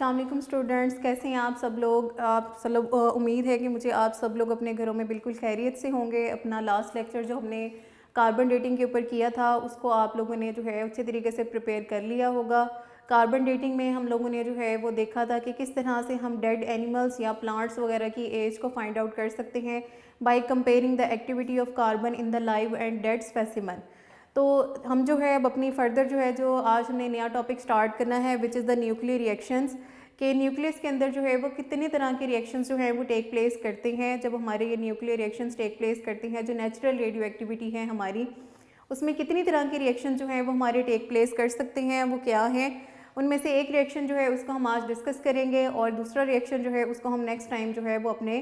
अस्सलाम वालेकुम स्टूडेंट्स, कैसे हैं आप सब लोग। उम्मीद है कि मुझे आप सब लोग अपने घरों में बिल्कुल खैरियत से होंगे। अपना लास्ट लेक्चर जो हमने कार्बन डेटिंग के ऊपर किया था उसको आप लोगों ने जो है अच्छे तरीके से प्रिपेयर कर लिया होगा। कार्बन डेटिंग में हम लोगों ने जो है वो देखा था कि किस तरह से हम डेड एनिमल्स या प्लांट्स वगैरह की एज को फाइंड आउट कर सकते हैं by comparing the activity of carbon in the live and dead specimen. तो हम जो है अब अपनी फर्दर जो है जो आज हमने नया टॉपिक स्टार्ट करना है which is the nuclear reactions, के न्यूक्लियस के अंदर जो है वो कितनी तरह के रिएक्शंस जो है वो टेक प्लेस करते हैं। जब हमारे ये न्यूक्लियर रिएक्शंस टेक प्लेस करते हैं, जो नेचुरल रेडियो एक्टिविटी है हमारी, उसमें कितनी तरह के रिएक्शन जो है वो हमारे टेक प्लेस कर सकते हैं, वो क्या हैं। उनमें से एक रिएक्शन जो है उसको हम आज डिस्कस करेंगे और दूसरा रिएक्शन जो है उसको हम नेक्स्ट टाइम जो है वो अपने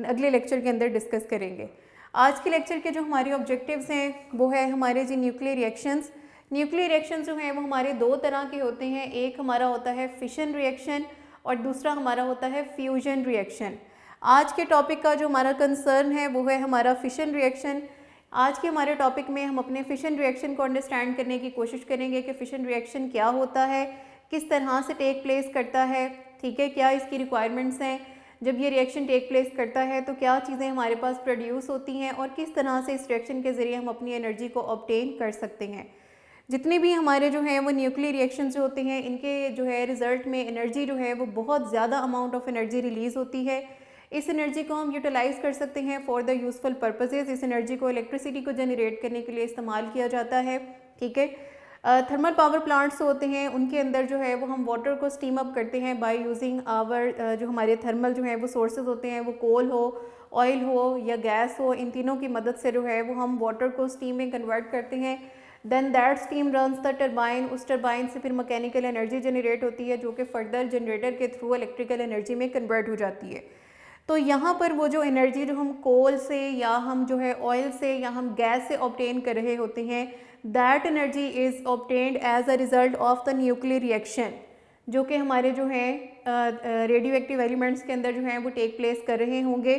अगले लेक्चर के अंदर डिस्कस करेंगे। आज के लेक्चर के जो हमारे ऑब्जेक्टिव्स हैं वो है हमारे जी न्यूक्लियर रिएक्शंस। न्यूक्लियर रिएक्शंस जो हैं वो हमारे दो तरह के होते हैं, एक हमारा होता है फिशन रिएक्शन और दूसरा हमारा होता है फ्यूजन रिएक्शन। आज के टॉपिक का जो हमारा कंसर्न है वो है हमारा फिशन रिएक्शन। आज के हमारे टॉपिक में हम अपने फिशन रिएक्शन को अंडरस्टैंड करने की कोशिश करेंगे कि फिशन रिएक्शन क्या होता है, किस तरह से टेक प्लेस करता है, ठीक है, क्या इसकी रिक्वायरमेंट्स हैं, जब ये रिएक्शन टेक प्लेस करता है तो क्या चीज़ें हमारे पास प्रोड्यूस होती हैं और किस तरह से इस रिएक्शन के ज़रिए हम अपनी एनर्जी को ऑब्टेन कर सकते हैं। जितने भी हमारे जो हैं वो न्यूक्लियर रिएक्शंस जो होते हैं इनके जो है रिज़ल्ट में एनर्जी जो है वो बहुत ज़्यादा अमाउंट ऑफ एनर्जी रिलीज़ होती है। इस एनर्जी को हम यूटिलाइज़ कर सकते हैं फॉर द यूज़फुल पर्पसेस। इस एनर्जी को इलेक्ट्रिसिटी को जनरेट करने के लिए इस्तेमाल किया जाता है, ठीक है। थर्मल पावर प्लांट्स होते हैं उनके अंदर जो है वो हम वाटर को स्टीम अप करते हैं बाय यूजिंग आवर जो हमारे थर्मल जो है वो सोर्सेज होते हैं, वो कोल हो, ऑयल हो या गैस हो, इन तीनों की मदद से जो है वो हम वाटर को स्टीम में कन्वर्ट करते हैं। Then that steam runs the turbine, उस टरबाइन से फिर मैकेनिकल एनर्जी जनरेट होती है जो कि फर्दर जनरेटर के थ्रू इलेक्ट्रिकल एनर्जी में कन्वर्ट हो जाती है। तो यहाँ पर वो जो एनर्जी जो हम कोल से या हम जो है ऑयल से या हम गैस से ऑब्टेन कर रहे होते हैं, that energy is obtained as a result of the nuclear reaction, जो कि हमारे जो हैं रेडियो एक्टिव एलिमेंट्स के अंदर जो हैं वो टेक प्लेस कर रहे होंगे।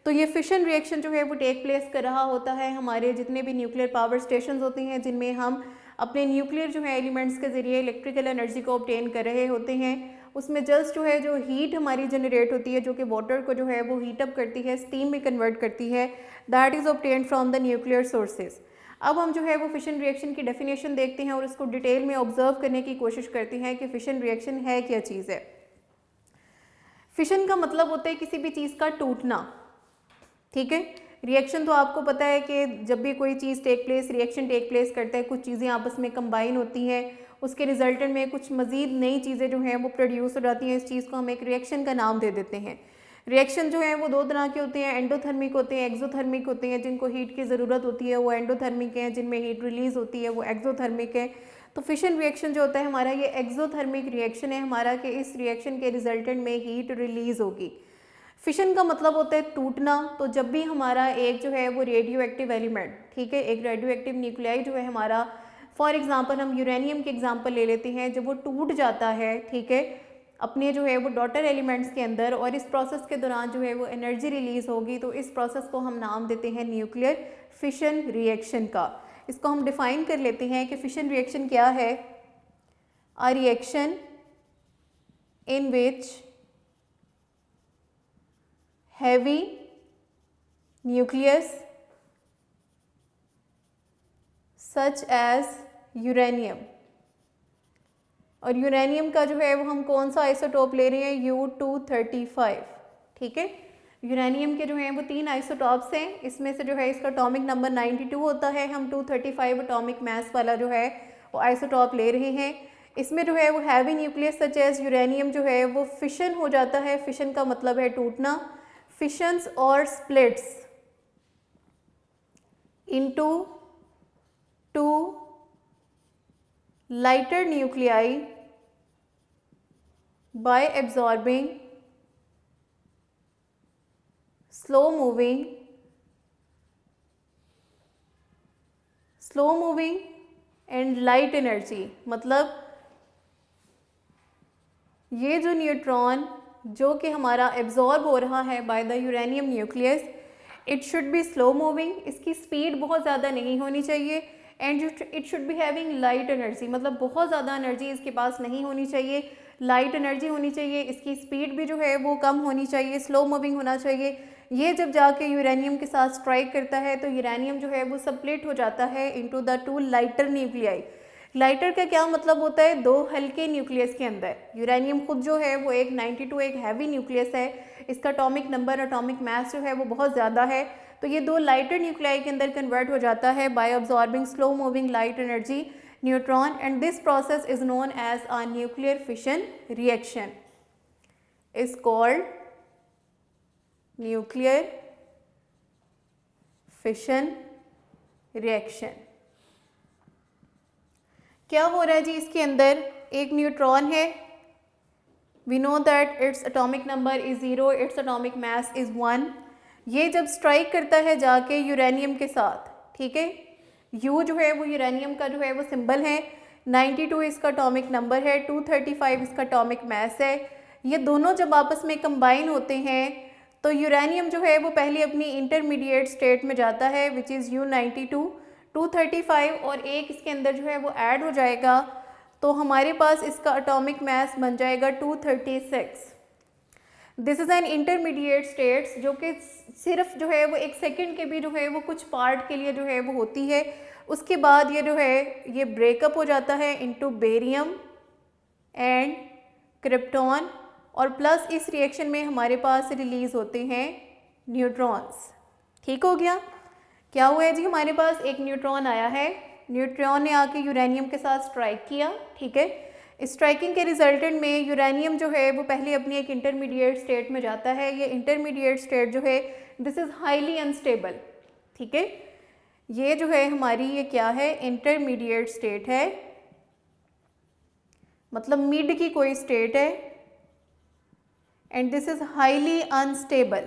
तो ये फिशन रिएक्शन जो है वो टेक प्लेस कर रहा होता है हमारे जितने भी न्यूक्लियर पावर स्टेशन होते हैं जिनमें हम अपने न्यूक्लियर जो है एलिमेंट्स के ज़रिए इलेक्ट्रिकल एनर्जी को ऑब्टेन कर रहे होते हैं। उसमें जस्ट जो है जो हीट हमारी जनरेट होती है जो कि वाटर को जो है वो हीट अप करती है, स्टीम में कन्वर्ट करती है, that is obtained from the nuclear sources. अब हम जो है वो फिशन रिएक्शन की डेफिनेशन देखते हैं और इसको डिटेल में ऑब्जर्व करने की कोशिश करते हैं कि फिशन रिएक्शन है क्या चीज़ है। फिशन का मतलब होता है किसी भी चीज़ का टूटना, ठीक है। रिएक्शन तो आपको पता है कि जब भी कोई चीज़ रिएक्शन टेक प्लेस करता है, कुछ चीज़ें आपस में कंबाइन होती हैं, उसके रिजल्टेंट में कुछ मज़ीद नई चीज़ें जो हैं वो प्रोड्यूस हो जाती हैं। इस चीज़ को हम एक रिएक्शन का नाम दे देते हैं। रिएक्शन जो है वो दो तरह के होते हैं, एंडोथर्मिक होते हैं, एक्सोथर्मिक होते हैं। जिनको हीट की ज़रूरत होती है वो एंडोथर्मिक हैं, जिनमें हीट रिलीज़ होती है वो एक्सोथर्मिक है। तो फिशन रिएक्शन जो होता है हमारा ये एक्सोथर्मिक रिएक्शन है हमारा, कि इस रिएक्शन के रिजल्टेंट में हीट रिलीज़ होगी। फिशन का मतलब होता है टूटना। तो जब भी हमारा एक जो है वो रेडियो एक्टिव एलिमेंट, ठीक है, एक रेडियो एक्टिव न्यूक्लियाई जो है हमारा, फॉर एग्जांपल हम यूरेनियम के एग्जांपल ले लेते हैं, जब वो टूट जाता है, ठीक है, अपने जो है वो डॉटर एलिमेंट्स के अंदर, और इस प्रोसेस के दौरान जो है वो एनर्जी रिलीज़ होगी, तो इस प्रोसेस को हम नाम देते हैं न्यूक्लियर फिशन रिएक्शन का। इसको हम डिफ़ाइन कर लेते हैं कि फिशन रिएक्शन क्या है। A reaction in which heavy nucleus such as uranium, और यूरेनियम का जो है वो हम कौन सा आइसोटोप ले रहे हैं, U-235, ठीक है। यूरेनियम के जो हैं वो 3 आइसोटॉप्स हैं, इसमें से जो है इसका एटॉमिक नंबर 92 होता है। हम 235 एटॉमिक मास वाला जो है वो आइसोटॉप ले रहे हैं। इसमें जो है वो heavy nucleus such as uranium जो है वो फिशन हो जाता है। फिशन का मतलब है टूटना। फिशंस और splits into 2 lighter nuclei bye absorbing slow moving and light energy. मतलब ये जो न्यूट्रॉन जो कि हमारा एब्जॉर्ब हो रहा है by the uranium nucleus, it should be slow moving, इसकी स्पीड बहुत ज़्यादा नहीं होनी चाहिए, and it should be having light energy, मतलब बहुत ज़्यादा एनर्जी इसके पास नहीं होनी चाहिए। लाइट एनर्जी होनी चाहिए, इसकी स्पीड भी जो है वो कम होनी चाहिए, स्लो मूविंग होना चाहिए। ये जब जाके यूरेनियम के साथ स्ट्राइक करता है तो यूरेनियम जो है वो स्प्लिट हो जाता है into the 2 lighter nuclei. Lighter का क्या मतलब होता है? 2 हल्के न्यूक्लियस के अंदर। यूरेनियम खुद जो है वो एक 92 एक हैवी न्यूक्लियस है, इसका एटॉमिक नंबर, एटॉमिक मास जो है वो बहुत ज़्यादा है। तो ये 2 लाइटर न्यूक्लियाई के अंदर कन्वर्ट हो जाता है by absorbing slow moving light energy neutron, and this process is known as a nuclear fission reaction, is called nuclear fission reaction. क्या हो रहा है जी इसके अंदर? एक न्यूट्रॉन है, we know that its atomic number is 0, its atomic mass is 1। ये जब स्ट्राइक करता है जाके यूरेनियम के साथ, ठीक है, यू जो है वो यूरेनियम का जो है वो सिंबल है, 92 इसका एटॉमिक नंबर है, 235 इसका एटॉमिक मास है। ये दोनों जब आपस में कंबाइन होते हैं तो यूरेनियम जो है वो पहले अपनी इंटरमीडिएट स्टेट में जाता है विच इज़ U92, 235 और एक इसके अंदर जो है वो ऐड हो जाएगा, तो हमारे पास इसका एटॉमिक मास बन जाएगा 236। This is an intermediate states जो कि सिर्फ जो है वो एक सेकंड के भी जो है वो कुछ पार्ट के लिए जो है वो होती है। उसके बाद ये जो है ये ब्रेकअप हो जाता है इनटू बेरियम एंड क्रिप्टॉन, और प्लस इस रिएक्शन में हमारे पास रिलीज़ होते हैं न्यूट्रॉन्स। ठीक हो गया? क्या हुआ है जी, हमारे पास एक न्यूट्रॉन आया है, न्यूट्रॉन ने आके यूरेनियम के साथ स्ट्राइक किया, ठीक है। स्ट्राइकिंग के रिजल्टेंट में यूरेनियम जो है वो पहले अपनी एक इंटरमीडिएट स्टेट में जाता है। ये इंटरमीडिएट स्टेट जो है दिस इज़ हाईली अनस्टेबल, ठीक है। ये जो है हमारी ये क्या है? इंटरमीडिएट स्टेट है, मतलब मिड की कोई स्टेट है, and this is highly unstable.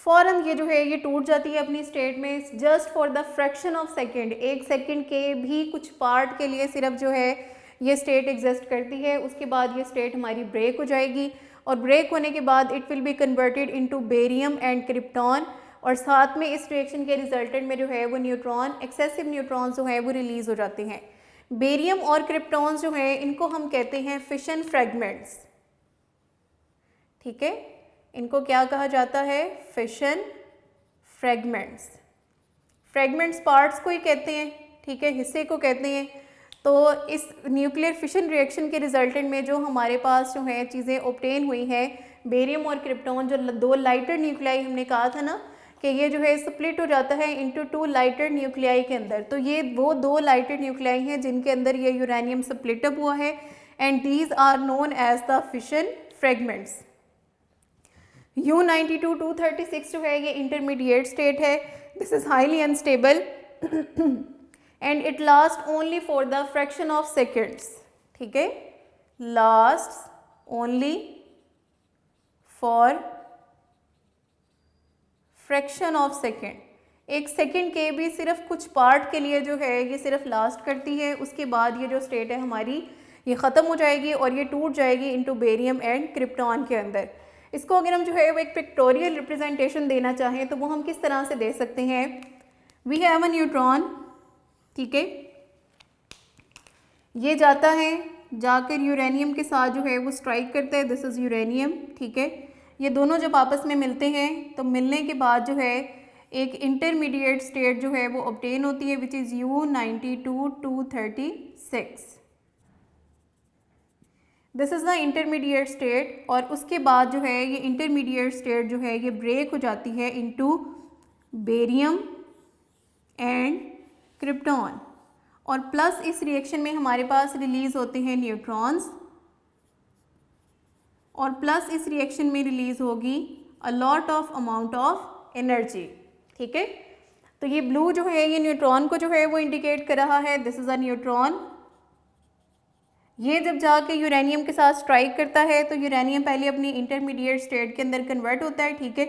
फौरन ये जो है ये टूट जाती है अपनी स्टेट में just for the fraction of second, एक सेकेंड के भी कुछ पार्ट के लिए सिर्फ जो है ये स्टेट एग्जिस्ट करती है। उसके बाद ये स्टेट हमारी ब्रेक हो जाएगी, और ब्रेक होने के बाद it will be converted into barium and krypton, और साथ में इस रिएक्शन के रिजल्टेंट में जो है वो न्यूट्रॉन, एक्सेसिव न्यूट्रॉन जो है वो रिलीज हो जाते हैं। बेरियम और क्रिप्टॉन्स जो है इनको हम कहते हैं फिशन फ्रैगमेंट्स, ठीक है। इनको क्या कहा जाता है? Fission fragments. फ्रैगमेंट्स पार्ट्स को ही कहते हैं, ठीक है, हिस्से को कहते हैं। तो इस न्यूक्लियर फिशन रिएक्शन के रिजल्टेंट में जो हमारे पास जो है चीज़ें ऑब्टेन हुई हैं, बेरियम और क्रिप्टॉन, जो 2 लाइटर न्यूक्लियाई हमने कहा था ना कि ये जो है स्प्लिट हो जाता है इनटू 2 लाइटर न्यूक्लियाई के अंदर। तो ये वो 2 लाइटर न्यूक्लियाई हैं जिनके अंदर ये यूरेनियम स्प्लिट अप हुआ है, and these are known as the fission fragments. U92 236 जो है ये इंटरमीडिएट स्टेट है, this is highly unstable and it last only for the fraction of seconds, ठीक है, last only for fraction of second. एक second के भी सिर्फ कुछ पार्ट के लिए जो है ये सिर्फ लास्ट करती है। उसके बाद ये जो स्टेट है हमारी ये ख़त्म हो जाएगी और ये टूट जाएगी इनटू बेरियम एंड क्रिप्टॉन के अंदर। इसको अगर हम जो है वो एक पिक्टोरियल रिप्रेजेंटेशन देना चाहें तो वो हम किस तरह से दे सकते हैं? वी हैव अ न्यूट्रॉन, ठीक है, ये जाता है, जाकर यूरेनियम के साथ जो है वो स्ट्राइक करता है, दिस इज़ यूरेनियम, ठीक है। ये दोनों जब आपस में मिलते हैं तो मिलने के बाद जो है एक इंटरमीडिएट स्टेट जो है वो ऑब्टेन होती है which is U92 236। This is the intermediate state, और उसके बाद जो है ये इंटरमीडिएट स्टेट जो है ये ब्रेक हो जाती है इनटू बेरियम एंड क्रिप्टॉन, और प्लस इस रिएक्शन में हमारे पास रिलीज़ होते हैं न्यूट्रॉन्स, और प्लस इस रिएक्शन में रिलीज़ होगी अ lot of amount of energy, ठीक है। तो ये ब्लू जो है ये न्यूट्रॉन को जो है वो इंडिकेट कर रहा है, दिस इज़ अ न्यूट्रॉन। ये जब जाके यूरेनियम के साथ स्ट्राइक करता है तो यूरेनियम पहले अपनी इंटरमीडिएट स्टेट के अंदर कन्वर्ट होता है, ठीक है।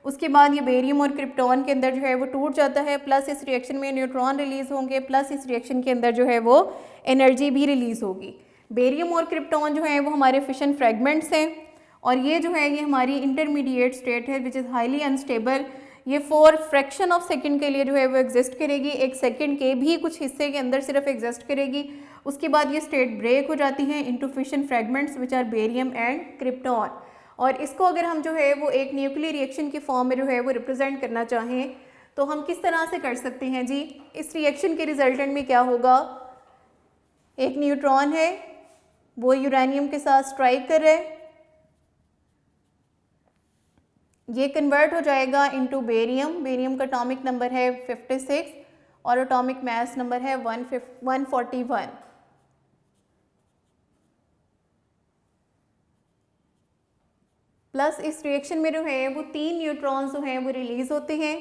उसके बाद ये बेरियम और क्रिप्टॉन के अंदर जो है वो टूट जाता है, प्लस इस रिएक्शन में न्यूट्रॉन रिलीज़ होंगे, प्लस इस रिएक्शन के अंदर जो है वो एनर्जी भी रिलीज़ होगी। बेरियम और क्रिप्टॉन जो है वो हमारे फिशन फ्रैगमेंट्स हैं, और ये जो है ये हमारी इंटरमीडिएट स्टेट है विच इज़ हाईली अनस्टेबल। ये फॉर फ्रैक्शन ऑफ सेकंड के लिए जो है वो एग्जिस्ट करेगी, एक सेकंड के भी कुछ हिस्से के अंदर सिर्फ एग्जिस्ट करेगी, उसके बाद ये स्टेट ब्रेक हो जाती हैं into fission fragments which are barium and krypton. और इसको अगर हम जो है वो एक न्यूक्लियर रिएक्शन की फॉर्म में जो है वो रिप्रेजेंट करना चाहें तो हम किस तरह से कर सकते हैं जी। इस रिएक्शन के रिजल्टेंट में क्या होगा, एक न्यूट्रॉन है वो यूरेनियम के साथ स्ट्राइक कर रहे हैं, ये कन्वर्ट हो जाएगा इनटू बेरियम। बेरियम का एटॉमिक नंबर है 56 और एटॉमिक मास नंबर है 141। प्लस इस रिएक्शन में जो है वो 3 न्यूट्रॉन्स जो हैं वो रिलीज होते हैं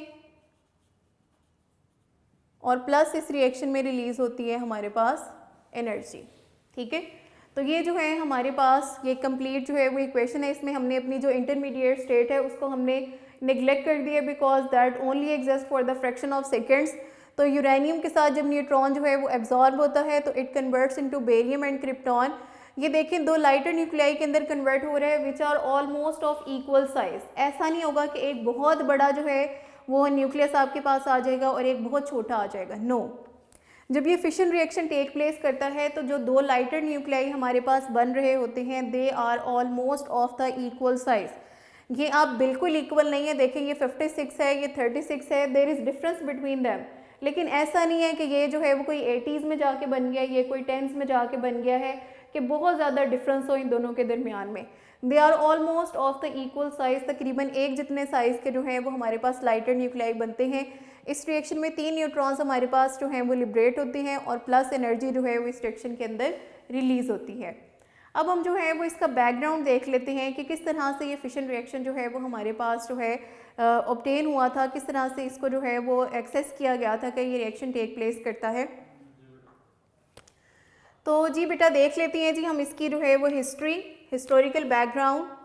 और प्लस इस रिएक्शन में रिलीज होती है हमारे पास एनर्जी। ठीक है, तो ये जो है हमारे पास ये कंप्लीट जो है वो इक्वेशन है। इसमें हमने अपनी जो इंटरमीडिएट स्टेट है उसको हमने निगलेक्ट कर दिया because that only exist for the fraction of seconds. तो यूरेनियम के साथ जब न्यूट्रॉन जो है वो एब्जॉर्ब होता है तो it converts into barium and krypton. ये देखें दो लाइटर न्यूक्लियाई के अंदर कन्वर्ट हो रहे हैं which are almost of equal size. ऐसा नहीं होगा कि एक बहुत बड़ा जो है वो न्यूक्लियस आपके पास आ जाएगा और एक बहुत छोटा आ जाएगा, नो। जब ये फिशन रिएक्शन टेक प्लेस करता है तो जो दो लाइटर न्यूक्लियाई हमारे पास बन रहे होते हैं they are almost of the equal size. ये आप बिल्कुल इक्वल नहीं है, देखें ये 56 है ये 36 है, there is difference between them. लेकिन ऐसा नहीं है कि ये जो है वो कोई 80s में जाके बन गया, ये कोई 10s में जाके बन गया है कि बहुत ज़्यादा डिफरेंस हो इन दोनों के दरमियान में। They are almost of the equal size, तकरीबन एक जितने साइज़ के जो हैं वो हमारे पास लाइटर न्यूक्लियाई बनते हैं। इस रिएक्शन में 3 न्यूट्रॉन्स हमारे पास जो हैं वो लिबरेट होते हैं और प्लस एनर्जी जो है वो इस रिएक्शन के अंदर रिलीज़ होती है। अब हम जो है वो इसका बैकग्राउंड देख लेते हैं कि किस तरह से ये फिशन रिएक्शन जो है वो हमारे पास जो है ऑब्टेन हुआ था, किस तरह से इसको जो है वो एक्सेस किया गया था कि ये रिएक्शन टेक प्लेस करता है। तो जी बेटा देख लेते हैं जी हम इसकी जो है वो हिस्टोरिकल बैकग्राउंड।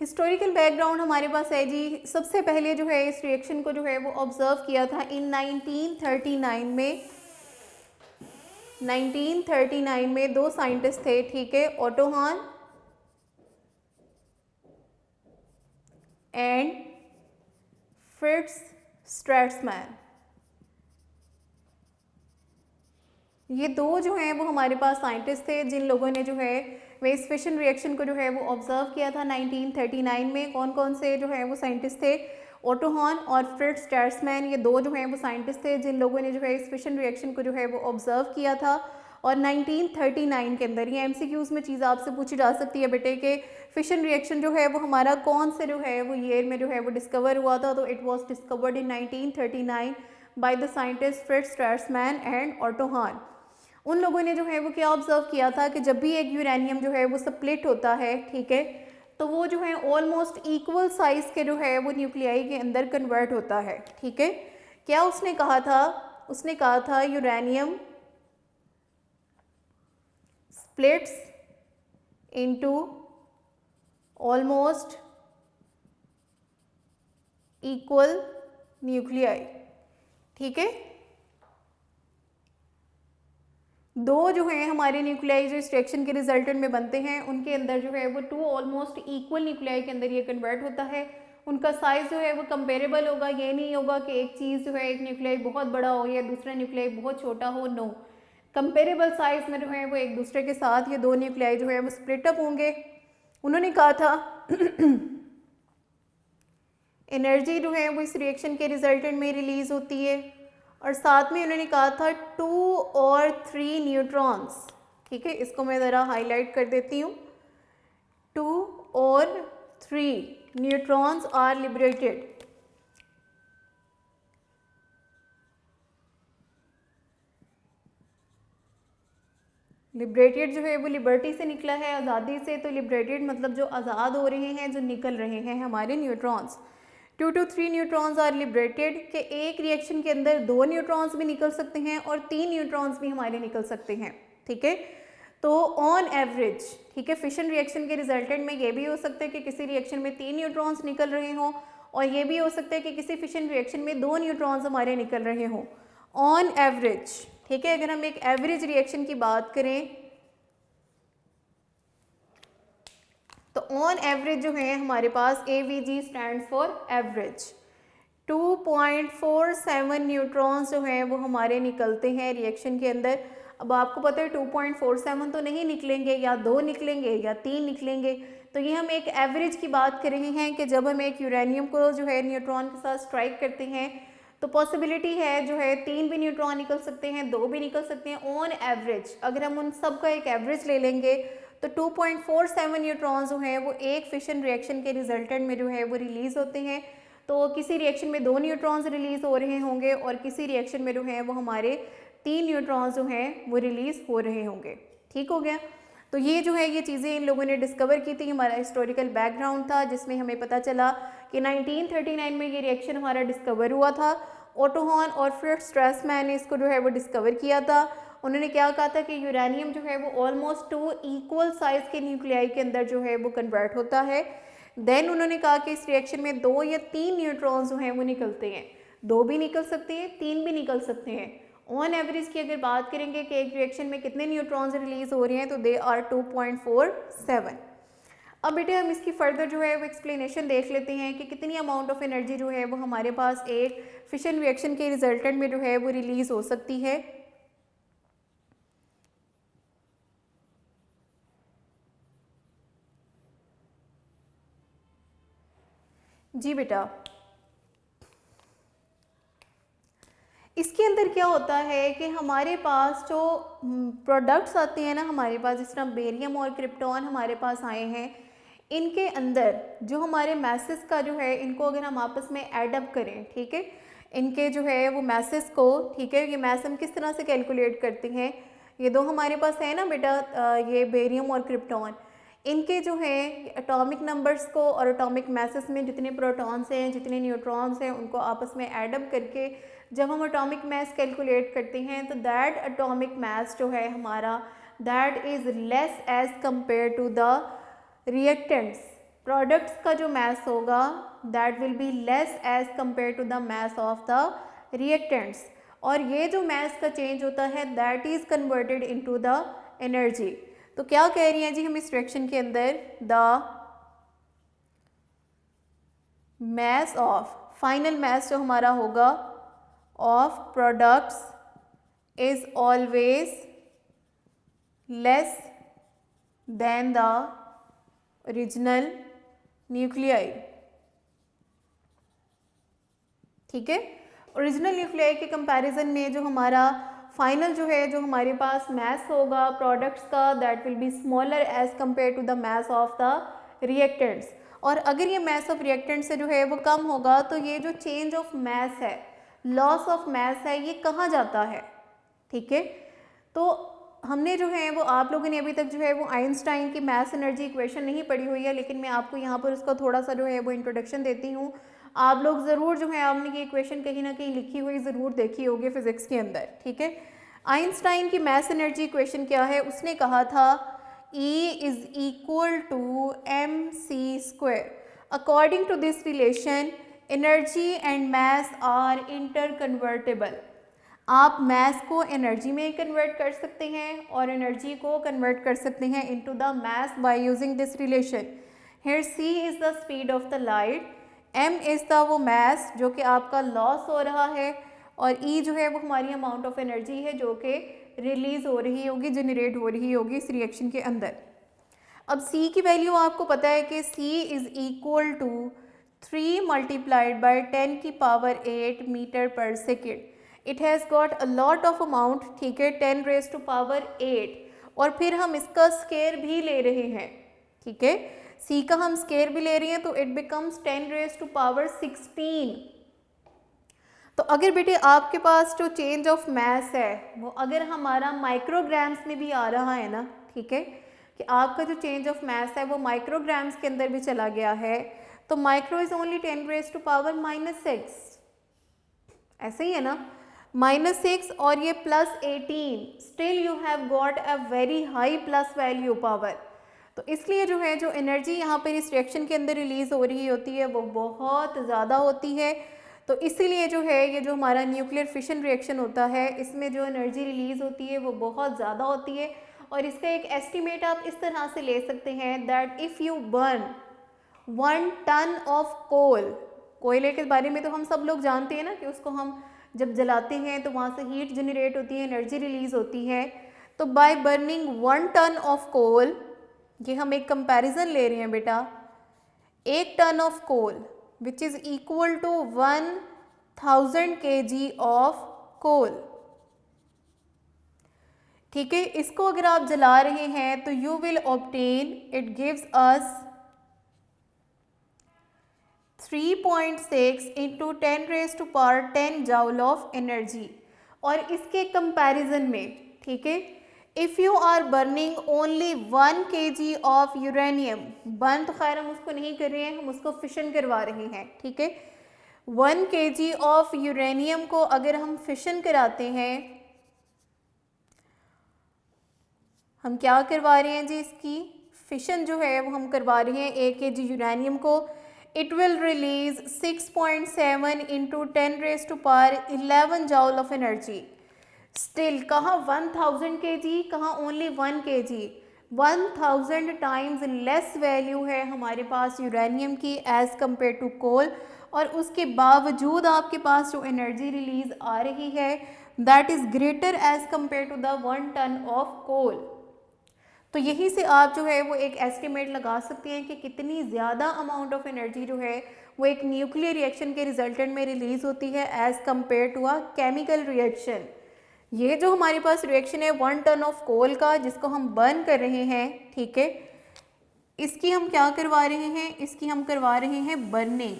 हिस्टोरिकल बैकग्राउंड हमारे पास है जी, सबसे पहले जो है इस रिएक्शन को जो है वो ऑब्जर्व किया था इन 1939 में। 1939 में दो साइंटिस्ट थे, ठीक है, ऑटो हान एंड फ्रिट्ज स्ट्रैट्समैन। ये दो जो हैं वो हमारे पास साइंटिस्ट थे जिन लोगों ने जो है वे इस फिशन रिएक्शन को जो है वो ऑब्जर्व किया था 1939 में। कौन कौन से जो है वो साइंटिस्ट थे, ऑटो हान और फ्रिट्ज स्ट्रैट्समैन, ये दो जो हैं वो साइंटिस्ट थे जिन लोगों ने जो है इस फिशन रिएक्शन को जो है वो ऑब्जर्व किया था। और 1939 के अंदर ये एमसीक्यूज में चीज़ आपसे पूछी जा सकती है बेटे कि फिशन रिएक्शन जो है वो हमारा कौन से जो है वो ईयर में जो है वो डिस्कवर हुआ था। तो it was discovered in 1939 by the scientist Fritz Strassmann and Otto Hahn. उन लोगों ने जो है वो क्या ऑब्जर्व किया था कि जब भी एक यूरेनियम जो है वो स्प्लिट होता है, ठीक है, तो वो जो है ऑलमोस्ट इक्वल साइज के जो है वो न्यूक्लियाई के अंदर कन्वर्ट होता है, ठीक है। क्या उसने कहा था, उसने कहा था uranium splits into almost equal nuclei, ठीक है। दो जो हैं हमारे न्यूक्लियाई जो इस रिएक्शन के रिजल्टेंट में बनते हैं उनके अंदर जो है वो 2 ऑलमोस्ट इक्वल न्यूक्लियाई के अंदर ये कन्वर्ट होता है। उनका साइज़ जो है वो कंपेरेबल होगा, ये नहीं होगा कि एक चीज़ जो है एक न्यूक्लियाई बहुत बड़ा हो या दूसरा न्यूक्लियाई बहुत छोटा हो, नो। कंपेरेबल साइज़ में जो है वो एक दूसरे के साथ ये दो न्यूक्लियाई जो है वो स्प्लिट अप होंगे। उन्होंने कहा था एनर्जी जो है वो इस रिएक्शन के रिजल्टेंट में रिलीज़ होती है और साथ में उन्होंने कहा था 2 और 3 न्यूट्रॉन्स, ठीक है, इसको मैं ज़रा हाईलाइट कर देती हूँ। 2 और 3 न्यूट्रॉन्स आर लिबरेटेड। लिबरेटेड जो है वो लिबर्टी से निकला है, आज़ादी से, तो लिबरेटेड मतलब जो आज़ाद हो रहे हैं, जो निकल रहे हैं हमारे neutrons. 2 to 3 neutrons are liberated के एक रिएक्शन के अंदर 2 न्यूट्रॉन्स भी निकल सकते हैं और 3 न्यूट्रॉन्स भी हमारे निकल सकते हैं, ठीक है। तो ऑन एवरेज, ठीक है, फिशन रिएक्शन के रिजल्टेंट में ये भी हो सकता है कि किसी रिएक्शन में 3 न्यूट्रॉन्स निकल रहे हों और ये भी हो सकता है कि किसी फिशन रिएक्शन में 2 न्यूट्रॉन्स हमारे निकल रहे हों। ऑन एवरेज, ठीक है। अगर हम एक एवरेज रिएक्शन की बात करें तो ऑन एवरेज जो है हमारे पास AVG stands for average. 2.47 neutrons जो हैं वो हमारे निकलते हैं रिएक्शन के अंदर। अब आपको पता है 2.47 तो नहीं निकलेंगे, या 2 निकलेंगे या 3 निकलेंगे। तो ये हम एक एवरेज की बात कर रहे हैं कि जब हम एक यूरेनियम को जो है न्यूट्रॉन के साथ स्ट्राइक करते हैं तो पॉसिबिलिटी है जो है 3 भी न्यूट्रॉन निकल सकते हैं, 2 भी निकल सकते हैं ऑन एवरेज। अगर हम उन सब का एक एवरेज ले लेंगे तो 2.47 न्यूट्रॉन्स जो हैं वो एक फिशन रिएक्शन के रिजल्टेंट में जो है वो रिलीज़ होते हैं। तो किसी रिएक्शन में 2 न्यूट्रॉन्स रिलीज़ हो रहे होंगे और किसी रिएक्शन में जो है वो हमारे 3 न्यूट्रॉन्स जो हैं वो रिलीज़ हो रहे होंगे। ठीक हो गया। तो ये जो है ये चीज़ें इन लोगों ने डिस्कवर की थी। हमारा हिस्टोरिकल बैकग्राउंड था जिसमें हमें पता चला कि 1939 में ये रिएक्शन हमारा डिस्कवर हुआ था। ओटो हॉर्न और फ्रिट्ज स्ट्रैसमैन ने इसको जो है वो डिस्कवर किया था। उन्होंने क्या कहा था कि यूरेनियम जो है वो ऑलमोस्ट 2 इक्वल साइज़ के न्यूक्लियाई के अंदर जो है वो कन्वर्ट होता है। देन उन्होंने कहा कि इस रिएक्शन में 2 या 3 न्यूट्रॉन्स जो हैं वो निकलते हैं, 2 भी निकल सकते हैं, 3 भी निकल सकते हैं। ऑन एवरेज की अगर बात करेंगे कि एक रिएक्शन में कितने न्यूट्रॉन्स रिलीज हो रहे हैं तो दे आर 2.47। अब बेटे हम इसकी फर्दर जो है वो एक्सप्लेनेशन देख लेते हैं कि कितनी अमाउंट ऑफ एनर्जी जो है वो हमारे पास एक फिशन रिएक्शन के रिजल्टेंट में जो है वो रिलीज हो सकती है। जी बेटा, इसके अंदर क्या होता है कि हमारे पास जो प्रोडक्ट्स आते हैं ना हमारे पास, जिस तरह बेरियम और क्रिप्टॉन हमारे पास आए हैं, इनके अंदर जो हमारे मैसेस का जो है इनको अगर हम आपस में ऐड अप करें, ठीक है, इनके जो है वो मैसेस को, ठीक है, ये मैस हम किस तरह से कैलकुलेट करते हैं, ये 2 हमारे पास है ना बेटा, ये बेरियम और क्रिप्टॉन, इनके जो है एटॉमिक नंबर्स को और एटॉमिक मैसेस में जितने प्रोटॉन्स हैं जितने न्यूट्रॉन्स हैं उनको आपस में ऐड अप करके जब हम एटॉमिक मास कैलकुलेट करते हैं तो दैट एटॉमिक मास जो है हमारा that is less as compare to the reactants. Products का जो मास होगा that will be less as compare to the mass of the reactants, और ये जो मास का चेंज होता है that is converted into the energy. तो क्या कह रही हैं जी हम इस रिएक्शन के अंदर, द मास ऑफ, फाइनल मास जो हमारा होगा of products is always less than the original nuclei। ठीक है, ओरिजिनल न्यूक्लियाई के कंपैरिजन में जो हमारा फाइनल जो है जो हमारे पास मास होगा प्रोडक्ट्स का that will be smaller as compare to the mass of the reactants. और अगर ये मास ऑफ रिएक्टेंट से जो है वो कम होगा तो ये जो चेंज ऑफ मास है, लॉस ऑफ मास है, ये कहाँ जाता है। ठीक है, तो हमने जो है वो आप लोगों ने अभी तक जो है वो आइंस्टाइन की मास एनर्जी इक्वेशन नहीं पढ़ी हुई है, लेकिन मैं आपको यहाँ पर उसका थोड़ा सा जो है वो इंट्रोडक्शन देती हूँ। आप लोग ज़रूर जो है आपने ये इक्वेशन कहीं ना कहीं लिखी हुई ज़रूर देखी होगी फिजिक्स के अंदर। ठीक है, आइंस्टाइन की मास एनर्जी इक्वेशन क्या है, उसने कहा था E is equal to mc²। According to this relation energy and mass are interconvertible. आप मास को एनर्जी में कन्वर्ट कर सकते हैं और एनर्जी को कन्वर्ट कर सकते हैं into the mass by using this relation. Here c is the speed of the light, m is the वो मास जो कि आपका लॉस हो रहा है, और e जो है वो हमारी अमाउंट ऑफ एनर्जी है जो कि रिलीज़ हो रही होगी, जनरेट हो रही होगी इस रिएक्शन के अंदर। अब c की वैल्यू आपको पता है कि c is equal to 3 multiplied by 10 की power 8 metre per second. It has got a lot of amount, ठीक है, 10 रेज टू पावर 8, और फिर हम इसका स्केयर भी ले रहे हैं। ठीक है, c का हम स्केयर भी ले रहे हैं तो it becomes 10 raise to power 16। तो अगर बेटे आपके पास जो चेंज ऑफ मास है वो अगर हमारा माइक्रोग्राम्स में भी आ रहा है ना, ठीक है, कि आपका जो चेंज ऑफ मास है वो माइक्रोग्राम्स के अंदर भी चला गया है, तो micro is only 10 raise to power -6, ऐसे ही है ना, -6 और ये +18, still you have got a very high plus value power. तो इसलिए जो है जो एनर्जी यहाँ पर इस रिएक्शन के अंदर रिलीज हो रही होती है वो बहुत ज़्यादा होती है। तो इसीलिए जो है ये जो हमारा न्यूक्लियर फिशन रिएक्शन होता है इसमें जो एनर्जी रिलीज़ होती है वो बहुत ज़्यादा होती है। और इसका एक एस्टिमेट आप इस तरह से ले सकते हैं that if you burn 1 ton of coal, कोयले के बारे में तो हम सब लोग जानते हैं ना कि उसको हम जब जलाते हैं तो वहाँ से हीट जनरेट होती है, एनर्जी रिलीज़ होती है। तो by burning 1 ton of coal, ये हम एक कंपैरिजन ले रहे हैं बेटा, 1 ton of coal which is equal to 1000 kg of coal. ठीक है, इसको अगर आप जला रहे हैं तो you will obtain, it gives us 3.6 into 10⁻10 joule of energy. और इसके कंपैरिजन में, ठीक है, if you are burning only 1 kg of uranium, burn तो खैर हम उसको नहीं कर रहे हैं, हम उसको फिशन करवा रहे हैं, ठीक है। 1 kg ऑफ यूरेनियम को अगर हम फिशन कराते हैं, हम क्या करवा रहे हैं जी, इसकी फिशन जो है वो हम करवा रहे हैं 1 kg यूरेनियम को, it will release 6.7 into 10⁻11 joule of energy. Still कहाँ 1000 kg, कहाँ only 1 kg, 1000 times less value है हमारे पास यूरेनियम की एज़ कम्पेयर टू कोल। और उसके बावजूद आपके पास जो एनर्जी रिलीज़ आ रही है that is greater as compare to the 1 ton of coal. तो यहीं से आप जो है वो एक एस्टिमेट लगा सकते हैं कि कितनी ज़्यादा अमाउंट ऑफ एनर्जी जो है वो एक न्यूक्लियर रिएक्शन के रिजल्टेंट में रिलीज़ होती है as compare to a chemical reaction. ये जो हमारे पास रिएक्शन है 1 टन ऑफ कोल का जिसको हम बर्न कर रहे हैं, ठीक है, इसकी हम क्या करवा रहे हैं, इसकी हम करवा रहे हैं बर्निंग।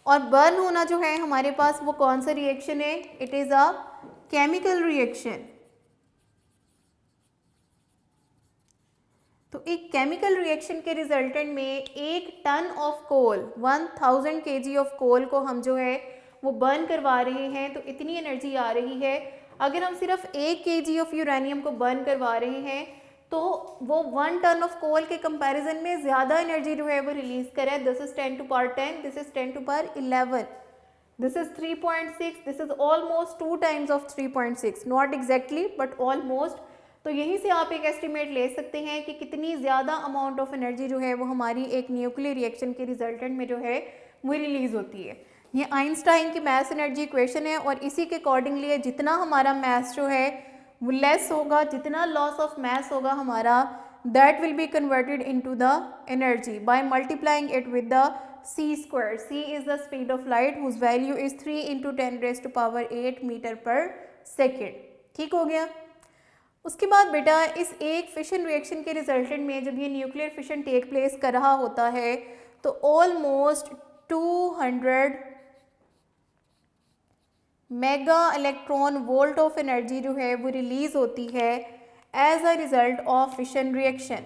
और बर्न होना जो है हमारे पास वो कौन सा रिएक्शन है, it is a chemical reaction. तो एक केमिकल रिएक्शन के रिजल्टेंट में 1 ton of coal, 1000 kg of coal को हम जो है वो बर्न करवा रहे हैं, तो इतनी एनर्जी आ रही है। अगर हम सिर्फ 1 kg ऑफ यूरेनियम को बर्न करवा रहे हैं तो वो 1 टन ऑफ कोल के कंपैरिजन में ज़्यादा एनर्जी जो है वो रिलीज़ करे। This is 10 to the power 10, this is 10 to the power 11, this is 3.6, this is almost 2 times of 3.6, not exactly but almost. तो यहीं से आप एक एस्टिमेट ले सकते हैं कि कितनी ज़्यादा अमाउंट ऑफ एनर्जी जो है वो हमारी एक न्यूक्लियर रिएक्शन के रिजल्टेंट में जो है वो रिलीज़ होती है। ये आइंस्टाइन की मास एनर्जी इक्वेशन है और इसी के अकॉर्डिंगली जितना हमारा मास जो है वो लेस होगा, जितना लॉस ऑफ मास होगा हमारा, that will be converted into the energy by multiplying it with the c²। c is the speed of light whose value is 3 into 10⁻8 metre per second. ठीक हो गया। उसके बाद बेटा इस एक फिशन रिएक्शन के रिजल्टेंट में जब ये न्यूक्लियर फिशन टेक प्लेस कर रहा होता है तो almost 200 mega electron volt of energy जो है वो रिलीज़ होती है as a result of fission reaction.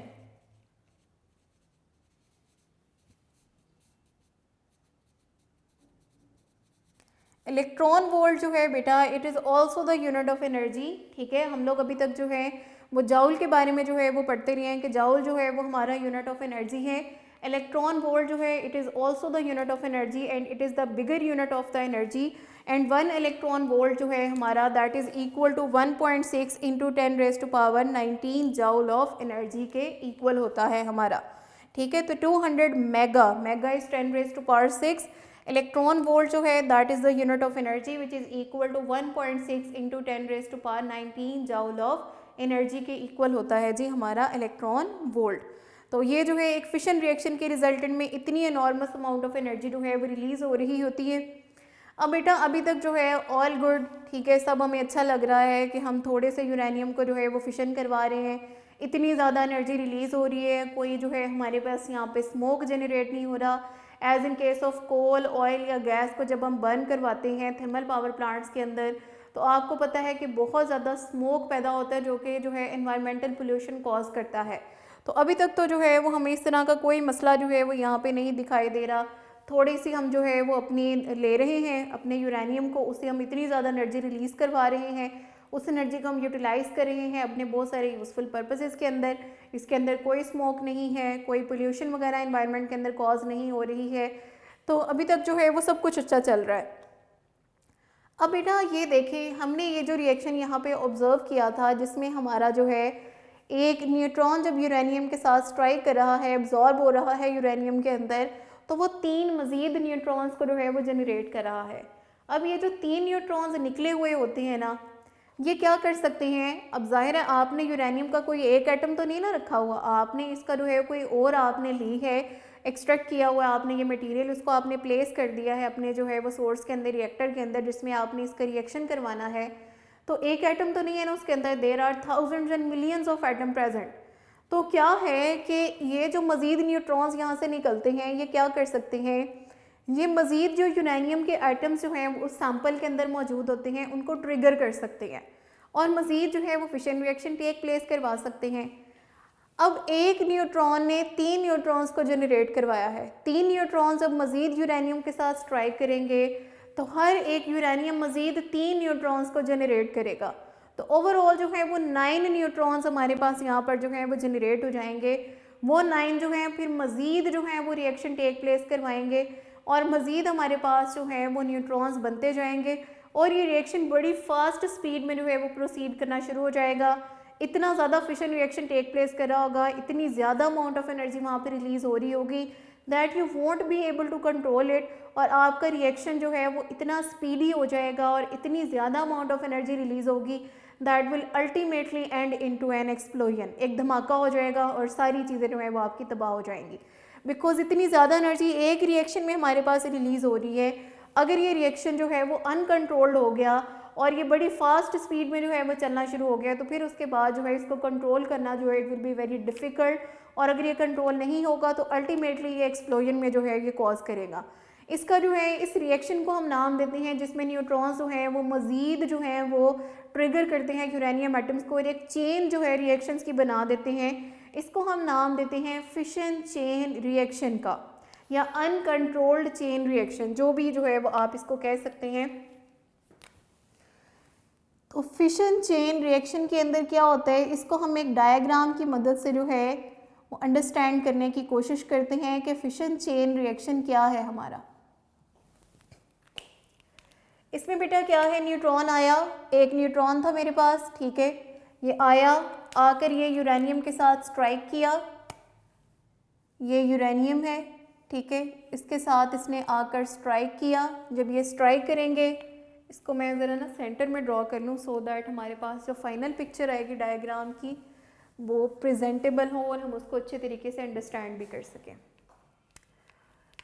Electron volt जो है बेटा it is also the unit of energy. ठीक है, हम लोग अभी तक जो है वो जाउल के बारे में जो है वो पढ़ते रहे हैं कि जाउल जो है वो हमारा यूनिट ऑफ एनर्जी है। इलेक्ट्रॉन वोल्ट जो है it is also the unit of energy and it is the bigger unit of the energy. And 1 electron volt जो है हमारा that is equal to 1.6 into 10⁻19 joule of energy के equal होता है हमारा। ठीक है, तो 200 मेगा इज़ 10⁻6, इलेक्ट्रॉन वोल्ट जो है that is the unit of energy which is equal to 1.6 into 10⁻19 joule of energy के इक्वल होता है जी हमारा इलेक्ट्रॉन वोल्ट। तो ये जो है एक फिशन रिएक्शन के रिजल्टेंट में इतनी एनॉर्मस अमाउंट ऑफ एनर्जी जो है वो रिलीज़ हो रही होती है। अब बेटा अभी तक जो है ऑल गुड, ठीक है, सब हमें अच्छा लग रहा है कि हम थोड़े से यूरेनियम को जो है वो फिशन करवा रहे हैं, इतनी ज़्यादा एनर्जी रिलीज़ हो रही है, कोई जो है हमारे पास यहाँ पे स्मोक जनरेट नहीं हो रहा। As in case of coal, oil या गैस को जब हम बर्न करवाते हैं थर्मल पावर प्लांट्स के अंदर तो आपको पता है कि बहुत ज़्यादा स्मोक पैदा होता है जो कि जो है एनवायरमेंटल पोल्यूशन कॉज करता है। तो अभी तक तो जो है वो हमें इस तरह का कोई मसला जो है वो यहाँ पे नहीं दिखाई दे रहा। थोड़ी सी हम जो है वो अपनी ले रहे हैं अपने यूरेनियम को, उससे हम इतनी ज़्यादा एनर्जी रिलीज़ करवा रहे हैं, उस एनर्जी को हम यूटिलाइज़ कर रहे हैं अपने बहुत सारे यूज़फुल पर्पसेस के अंदर। इसके अंदर कोई स्मोक नहीं है, कोई पोल्यूशन वगैरह एनवायरनमेंट के अंदर कॉज नहीं हो रही है। तो अभी तक जो है वो सब कुछ अच्छा चल रहा है। अब बेटा ये देखें, हमने ये जो रिएक्शन यहाँ पे ऑब्ज़र्व किया था जिसमें हमारा जो है एक न्यूट्रॉन जब यूरेनियम के साथ स्ट्राइक कर रहा है, एब्जॉर्ब हो रहा है यूरेनियम के अंदर, तो वो 3 मज़ीद न्यूट्रॉन्स को जो है वो जनरेट कर रहा है। अब ये जो 3 न्यूट्रॉन्स निकले हुए होते हैं ना, ये क्या कर सकते हैं, अब ज़ाहिर है आपने यूरेनियम का कोई एक एटम तो नहीं ना रखा हुआ, आपने इसका जो है कोई और आपने ली है, एक्सट्रैक्ट किया हुआ है आपने ये मटेरियल, उसको आपने प्लेस कर दिया है अपने जो है वो सोर्स के अंदर, रिएक्टर के अंदर, जिसमें आपने इसका रिएक्शन करवाना है। तो एक एटम तो नहीं है ना उसके अंदर, there are thousands and millions of atom present. तो क्या है कि ये जो मज़ीद न्यूट्रॉन्स यहाँ से निकलते हैं, ये क्या कर सकते हैं, ये मज़ीद जो यूरेनियम के एटम्स जो हैं उस सैम्पल के अंदर मौजूद होते हैं उनको ट्रिगर कर सकते हैं और मज़ीद जो है वो फिशन रिएक्शन टेक प्लेस करवा सकते हैं। अब एक न्यूट्रॉन ने 3 न्यूट्रॉन्स को जनरेट करवाया है, 3 न्यूट्रॉन्स अब मज़ीद यूरेनियम के साथ स्ट्राइक करेंगे तो हर एक यूरेनियम मज़ीद 3 न्यूट्रॉन्स को जनरेट करेगा। तो ओवरऑल जो है वो 9 न्यूट्रॉन्स हमारे पास यहाँ पर जो है वो जनरेट हो जाएंगे। वो 9 जो हैं फिर मज़ीद जो है वो रिएक्शन टेक प्लेस करवाएंगे और मज़ीद हमारे पास जो है वो न्यूट्रॉन्स बनते जाएंगे और ये रिएक्शन बड़ी फास्ट स्पीड में जो है वो प्रोसीड करना शुरू हो जाएगा। इतना ज़्यादा फिशन रिएक्शन टेक प्लेस कर रहा होगा, इतनी ज़्यादा अमाउंट ऑफ एनर्जी वहाँ पे रिलीज़ हो रही होगी that you won't be able to control it, और आपका रिएक्शन जो है वो इतना स्पीडी हो जाएगा और इतनी ज़्यादा अमाउंट ऑफ एनर्जी रिलीज़ होगी that will ultimately and into an explosion. एक धमाका हो जाएगा और सारी चीज़ें जो है वो आपकी तबाह हो जाएंगी, बिकॉज इतनी ज़्यादा एनर्जी एक रिएक्शन में हमारे पास रिलीज़ हो रही है। अगर ये रिएक्शन जो है वो अनकंट्रोल्ड हो गया और ये बड़ी फास्ट स्पीड में जो है वो चलना शुरू हो गया तो फिर उसके बाद जो है इसको कंट्रोल करना जो है it will be very difficult, और अगर ये कंट्रोल नहीं होगा तो अल्टीमेटली ये एक्सप्लोजन में जो है ये कॉज करेगा। इसका जो है इस रिएक्शन को हम नाम देते हैं जिसमें न्यूट्रॉन्स जो हैं वो मज़ीद जो हैं वो ट्रिगर करते हैं यूरेनियम एटम्स को और एक चेन जो है रिएक्शंस की बना देते हैं। इसको हम नाम देते हैं फिशन चेन रिएक्शन का, या अनकंट्रोल्ड चेन रिएक्शन, जो भी जो है वो आप इसको कह सकते हैं। तो फिशन चेन रिएक्शन के अंदर क्या होता है, इसको हम एक डायग्राम की मदद से जो है वो अंडरस्टैंड करने की कोशिश करते हैं कि फिशन चेन रिएक्शन क्या है हमारा। इसमें बेटा क्या है, न्यूट्रॉन आया, एक न्यूट्रॉन था मेरे पास, ठीक है, ये आया, आकर ये यूरेनियम के साथ स्ट्राइक किया, ये यूरेनियम है, ठीक है, इसके साथ इसने आकर स्ट्राइक किया। जब ये स्ट्राइक करेंगे, इसको मैं ज़रा ना सेंटर में ड्रॉ कर लूँ सो दैट हमारे पास जो फाइनल पिक्चर आएगी डायग्राम की वो प्रेजेंटेबल हो और हम उसको अच्छे तरीके से अंडरस्टैंड भी कर सकें।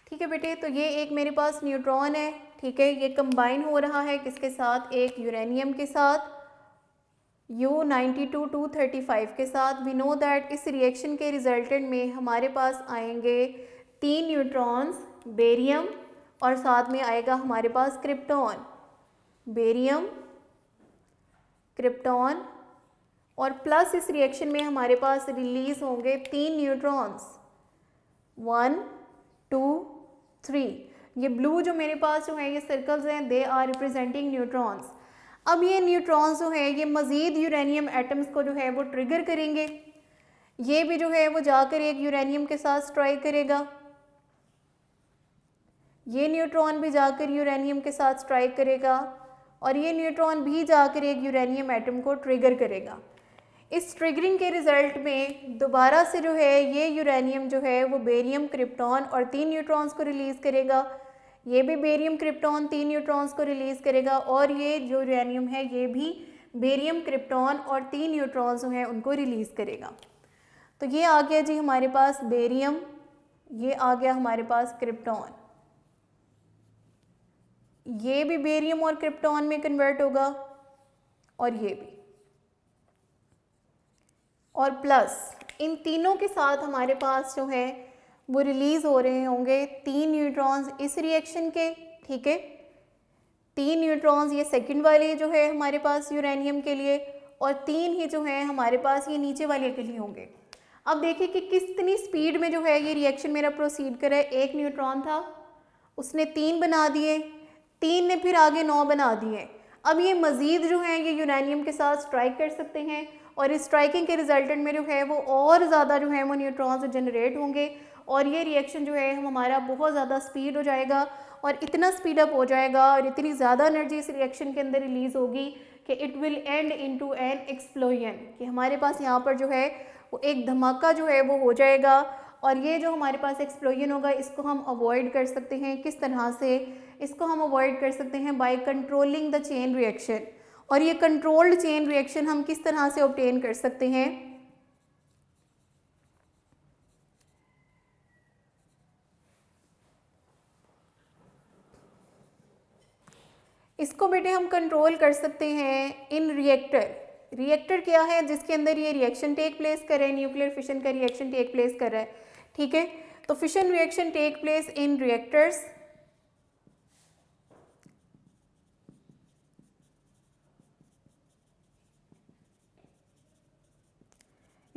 ठीक है बेटे, तो ये एक मेरे पास न्यूट्रॉन है, ठीक है, ये कंबाइन हो रहा है किसके साथ, एक यूरेनियम के साथ, U92-235 के साथ। वी नो दैट इस रिएक्शन के रिजल्टेंट में हमारे पास आएंगे 3 न्यूट्रॉन्स, बेरियम, और साथ में आएगा हमारे पास क्रिप्टॉन, बेरियम, क्रिप्टॉन, और प्लस इस रिएक्शन में हमारे पास रिलीज होंगे 3 न्यूट्रॉन्स, 1 2 3। ये ब्लू जो मेरे पास जो है ये सर्कल्स हैं, दे आर रिप्रेजेंटिंग न्यूट्रॉन्स। अब ये न्यूट्रॉन्स जो है ये मज़ीद यूरेनियम एटम्स को जो है वो ट्रिगर करेंगे, ये भी जो है वो जाकर एक यूरेनियम के साथ स्ट्राइक करेगा, ये न्यूट्रॉन भी जाकर यूरेनियम के साथ स्ट्राइक करेगा, और ये न्यूट्रॉन भी जाकर एक यूरेनियम एटम को ट्रिगर करेगा। इस ट्रिगरिंग के रिजल्ट में दोबारा से जो है ये यूरेनियम जो है वो बेरियम, क्रिप्टॉन और 3 न्यूट्रॉन्स को रिलीज़ करेगा, ये भी बेरियम, क्रिप्टॉन, 3 न्यूट्रॉन्स को रिलीज़ करेगा, और ये जो यूरेनियम है ये भी बेरियम, क्रिप्टॉन और 3 न्यूट्रॉन्स जो हैं उनको रिलीज़ करेगा। तो ये आ गया जी हमारे पास बेरियम, ये आ गया हमारे पास क्रिप्टॉन, ये भी बेरियम और क्रिप्टॉन में कन्वर्ट होगा, और ये भी, और प्लस इन तीनों के साथ हमारे पास जो है वो रिलीज़ हो रहे होंगे 3 न्यूट्रॉन्स इस रिएक्शन के, ठीक है, 3 न्यूट्रॉन्स ये सेकंड वाले जो है हमारे पास यूरेनियम के लिए, और 3 ही जो है हमारे पास ये नीचे वाले के लिए होंगे। अब देखिए कि कितनी स्पीड में जो है ये रिएक्शन मेरा प्रोसीड करे। एक न्यूट्रॉन था, उसने 3 बना दिए, 3 ने फिर आगे 9 बना दिए। अब ये मज़ीद जो है ये यूरेनियम के साथ स्ट्राइक कर सकते हैं, और इस स्ट्राइकिंग के रिजल्टेंट में जो है वो और ज़्यादा जो है वो न्यूट्रॉन्स जनरेट होंगे, और ये रिएक्शन जो है हमारा बहुत ज़्यादा स्पीड हो जाएगा और इतना स्पीड अप हो जाएगा और इतनी ज़्यादा एनर्जी इस रिएक्शन के अंदर रिलीज़ होगी कि it will and into an explosion, कि हमारे पास यहाँ पर जो है वो एक धमाका जो है वो हो जाएगा। और ये जो हमारे पास एक्सप्लोजन होगा इसको हम अवॉइड कर सकते हैं। किस तरह से इसको हम अवॉइड कर सकते हैं? By controlling the chain reaction. और ये कंट्रोल्ड चेन रिएक्शन हम किस तरह से ऑब्टेन कर सकते हैं? इसको बेटे हम कंट्रोल कर सकते हैं इन रिएक्टर। रिएक्टर क्या है? जिसके अंदर ये रिएक्शन टेक प्लेस कर रहा है, न्यूक्लियर फिशन का रिएक्शन टेक प्लेस कर रहा है, ठीक है। तो fission reaction take place in reactors.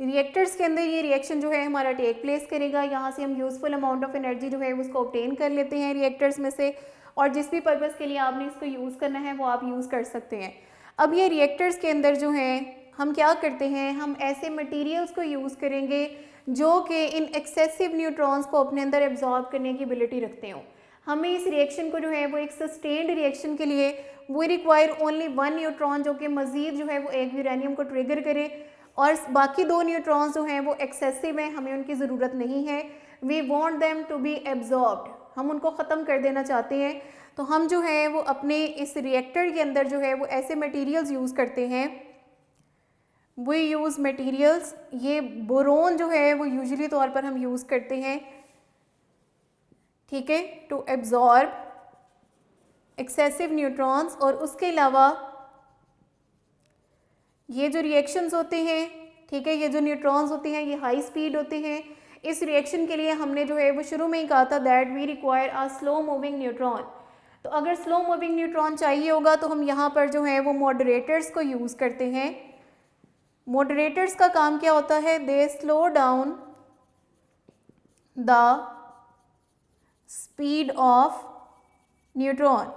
Reactors के अंदर ये रिएक्शन जो है हमारा टेक प्लेस करेगा। यहाँ से हम यूज़फुल अमाउंट ऑफ एनर्जी जो है उसको ऑब्टेन कर लेते हैं रिएक्टर्स में से, और जिस भी पर्पज़ के लिए आपने इसको यूज़ करना है वो आप यूज़ कर सकते हैं। अब ये रिएक्टर्स के अंदर जो हैं हम क्या करते हैं, हम ऐसे मटेरियल्स को यूज़ करेंगे जो कि इन एक्सेसिव न्यूट्रॉन्स को अपने अंदर एब्जॉर्ब करने की एबिलिटी रखते हो। हमें इस रिएक्शन को जो है वो एक सस्टेन्ड रिएक्शन के लिए वो रिक्वायर ओनली वन न्यूट्रॉन जो कि मज़ीद जो है वो एक यूरेनियम को ट्रिगर करे, और बाकी दो न्यूट्रॉन्स जो हैं वो एक्सेसिव हैं, हमें उनकी ज़रूरत नहीं है। We want them to be absorbed, हम उनको ख़त्म कर देना चाहते हैं। तो हम जो है वो अपने इस रिएक्टर के अंदर जो है वो ऐसे मटेरियल्स यूज़ करते हैं। वी यूज़ मटेरियल्स, ये बोरोन जो है वो यूजुअली तौर पर हम यूज़ करते हैं, ठीक है, टू एब्जॉर्ब एक्सेसिव न्यूट्रॉन्स। और उसके अलावा ये जो रिएक्शंस होते हैं, ठीक है, ये जो न्यूट्रॉन्स होते हैं ये हाई स्पीड होते हैं। इस रिएक्शन के लिए हमने जो है वो शुरू में ही कहा था that we require a slow moving neutron. तो अगर स्लो मूविंग न्यूट्रॉन चाहिए होगा तो हम यहाँ पर जो है वो मॉडरेटर्स को यूज़ करते हैं। मॉडरेटर्स का काम क्या होता है? They slow down the speed of neutron,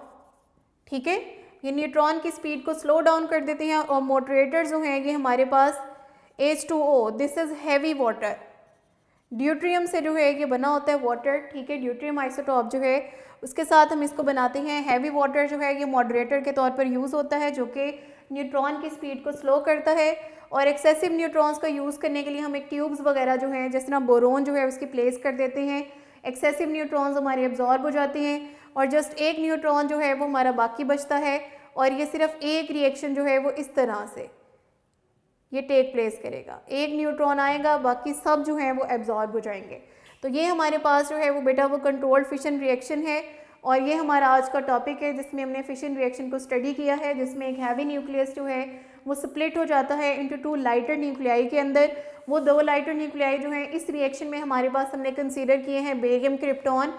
ठीक है, ये न्यूट्रॉन की स्पीड को स्लो डाउन कर देते हैं। और मॉडरेटर जो हैं ये हमारे पास H2O, this is heavy water, deuterium से जो है ये बना होता है वाटर, ठीक है, ड्यूट्रियम आइसोटॉप जो है उसके साथ हम इसको बनाते हैं। हैवी वाटर जो है ये मॉडरेटर के तौर पर यूज़ होता है जो कि न्यूट्रॉन की स्पीड को स्लो करता है। और एक्सेसिव न्यूट्रॉन्स का यूज़ करने के लिए हम एक ट्यूब्स वगैरह जो हैं जिस तरह बोरोन जो है उसकी प्लेस कर देते हैं। एक्सेसिव न्यूट्रॉन्स हमारे एब्जॉर्ब हो जाते हैं और जस्ट एक न्यूट्रॉन जो है वो हमारा बाकी बचता है। और ये सिर्फ एक रिएक्शन जो है वो इस तरह से ये टेक प्लेस करेगा, एक न्यूट्रॉन आएगा, बाकी सब जो है वो एब्जॉर्ब हो जाएंगे। तो ये हमारे पास जो है वो बेटा वो कंट्रोल्ड फिशन रिएक्शन है। और ये हमारा आज का टॉपिक है जिसमें हमने फिशन रिएक्शन को स्टडी किया है, जिसमें एक हैवी न्यूक्लियस जो है वो स्प्लिट हो जाता है इनटू टू लाइटर न्यूक्लियाई के अंदर। वो दो लाइटर न्यूक्लियाई जो हैं इस रिएक्शन में हमारे पास हमने कंसीडर किए हैं बेरियम, क्रिप्टॉन।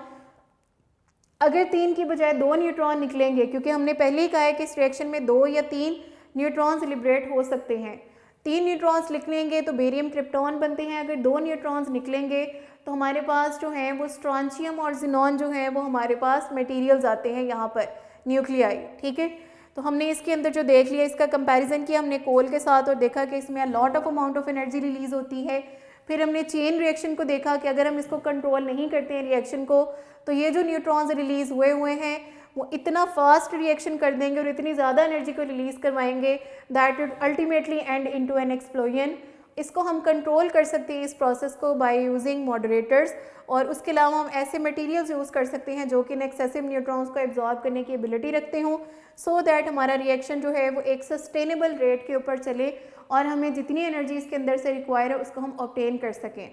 अगर 3 की बजाय 2 न्यूट्रॉन निकलेंगे, क्योंकि हमने पहले ही कहा है कि इस रिएक्शन में 2 या 3 न्यूट्रॉन्स लिबरेट हो सकते हैं। 3 न्यूट्रॉन्स निकलेंगे तो बेरियम, क्रिप्टॉन बनते हैं। अगर 2 न्यूट्रॉन्स निकलेंगे तो हमारे पास जो हैं वो स्ट्रॉन्शियम और जिनॉन जो हैं वो हमारे पास मटेरियल्स आते हैं यहाँ पर न्यूक्लियाई, ठीक है। तो हमने इसके अंदर जो देख लिया, इसका कंपैरिजन किया हमने कोल के साथ और देखा कि इसमें lot of amount of energy release होती है। फिर हमने चेन रिएक्शन को देखा कि अगर हम इसको कंट्रोल नहीं करते हैं रिएक्शन को, तो ये जो न्यूट्रॉन्स रिलीज़ हुए हैं वो इतना फास्ट रिएक्शन कर देंगे और इतनी ज़्यादा एनर्जी को रिलीज़ करवाएंगे that it ultimately and into an explosion. इसको हम कंट्रोल कर सकते हैं इस प्रोसेस को बाय यूजिंग मॉडरेटर्स। और उसके अलावा हम ऐसे मटेरियल्स यूज़ कर सकते हैं जो कि एक्सेसिव न्यूट्रॉन्स को एब्जॉर्ब करने की एबिलिटी रखते हों, सो दैट हमारा रिएक्शन जो है वो एक सस्टेनेबल रेट के ऊपर चले और हमें जितनी एनर्जी इसके अंदर से रिक्वायर है उसको हम ऑब्टेन कर सकें।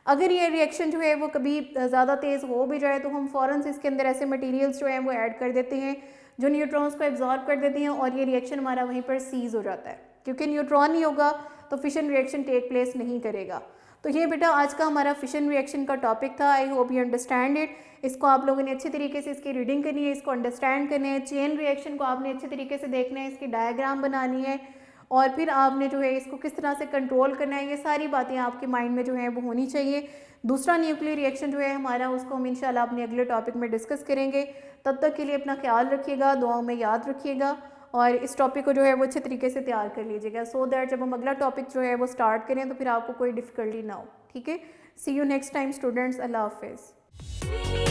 अगर ये रिएक्शन जो है वो कभी ज़्यादा तेज़ हो भी जाए तो हम फ़ौरन से इसके अंदर ऐसे मटेरियल्स जो हैं वो ऐड कर देते हैं जो न्यूट्रॉन्स को एब्जॉर्ब कर देते हैं और ये रिएक्शन हमारा वहीं पर सीज़ हो जाता है। क्योंकि न्यूट्रॉन नहीं होगा तो फिशन रिएक्शन टेक प्लेस नहीं करेगा। तो ये बेटा आज का हमारा फिशन रिएक्शन का टॉपिक था। I hope you understand it. इसको आप लोगों ने अच्छे तरीके से इसकी रीडिंग करनी है, इसको अंडरस्टैंड करना है। चेन रिएक्शन को आपने अच्छे तरीके से देखना है, इसकी डायग्राम बनानी है और फिर आपने जो है इसको किस तरह से कंट्रोल करना है, ये सारी बातें आपके माइंड में जो है वो होनी चाहिए। दूसरा न्यूक्लियर रिएक्शन जो है हमारा, उसको हम इंशाल्लाह अपने अगले टॉपिक में डिस्कस करेंगे। तब तक के लिए अपना ख्याल रखिएगा, दुआओं में याद रखिएगा और इस टॉपिक को जो है वो अच्छे तरीके से तैयार कर लीजिएगा, सो दैट जब हम अगला टॉपिक जो है वो स्टार्ट करें तो फिर आपको कोई डिफ़िकल्टी ना हो। ठीक है, सी यू नेक्स्ट टाइम स्टूडेंट्स, अल्लाह हाफिज़।